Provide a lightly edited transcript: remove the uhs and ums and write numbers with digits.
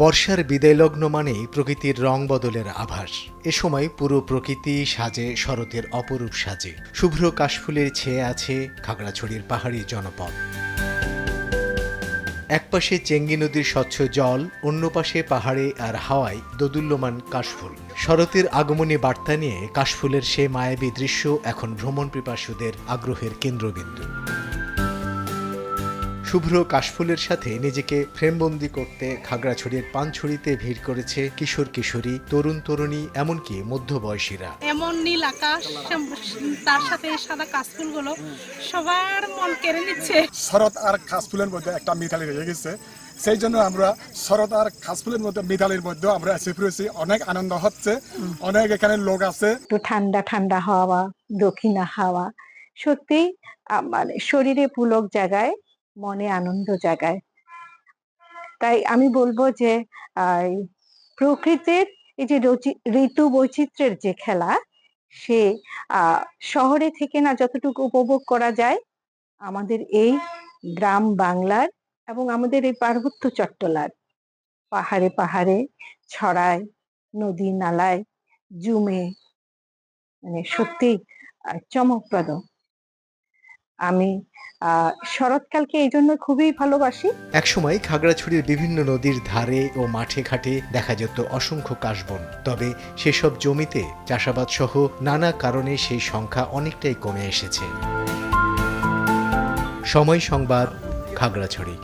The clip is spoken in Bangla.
বর্ষার বিদায়লগ্ন মানেই প্রকৃতির রং বদলের আভাস। এ সময় পুরো প্রকৃতি সাজে শরতের অপরূপ সাজে। শুভ্র কাশফুলের ছেয়ে আছে খাগড়াছড়ির পাহাড়ি জনপদ। একপাশে চেঙ্গি নদীর স্বচ্ছ জল, অন্য পাশে পাহাড়ে আর হাওয়ায় দোদুল্যমান কাশফুল। শরতের আগমনী বার্তা নিয়ে কাশফুলের সে মায়াবী দৃশ্য এখন ভ্রমণ পিপাসুদের আগ্রহের কেন্দ্রবিন্দু। শুভ্র কাশফুলের সাথে নিজেকে ফ্রেমবন্দি করতে খাগড়াছড়ির পানছড়িতে ভিড় করেছে কিশোর কিশোরী, তরুণ তরুণী, এমনকি মধ্যবয়সীরা। এমন নীল আকাশ, তার সাথে সাদা কাশফুলগুলো সবার মন কেড়ে নিচ্ছে। শরৎ আর কাশফুলের মধ্যে একটা মিতালি রয়ে গেছে, সেই জন্য আমরা শরৎ আর কাশফুলের মধ্যে মিতালির মধ্যে আমরা এসে পড়েছি। অনেক আনন্দ হচ্ছে, অনেক এখানে লোক আছে। একটু ঠান্ডা ঠান্ডা হাওয়া, দক্ষিণা হাওয়া, সত্যি মানে শরীরে পুলক জাগায়, মনে আনন্দ জাগায়। তাই আমি বলবো যে প্রকৃতির এই যে ঋতু বৈচিত্র্যের যে খেলা, সে শহরে থেকে না যতটুকু উপভোগ করা যায়, আমাদের এই গ্রাম বাংলার এবং আমাদের এই পার্বত্য চট্টলার পাহাড়ে পাহাড়ে ছড়ায়, নদী নালায় জুমে, মানে সত্যি চমকপ্রদ। আমি শরৎকালকে এই জন্য খুবই ভালোবাসি। একসময় খাগড়াছড়ির বিভিন্ন নদীর ধারে ও মাঠে ঘাটে দেখা যেত অসংখ্য কাশবন। তবে সেসব জমিতে চাষাবাদ সহ নানা কারণে সেই সংখ্যা অনেকটাই কমে এসেছে। সময় সংবাদ, খাগড়াছড়ি।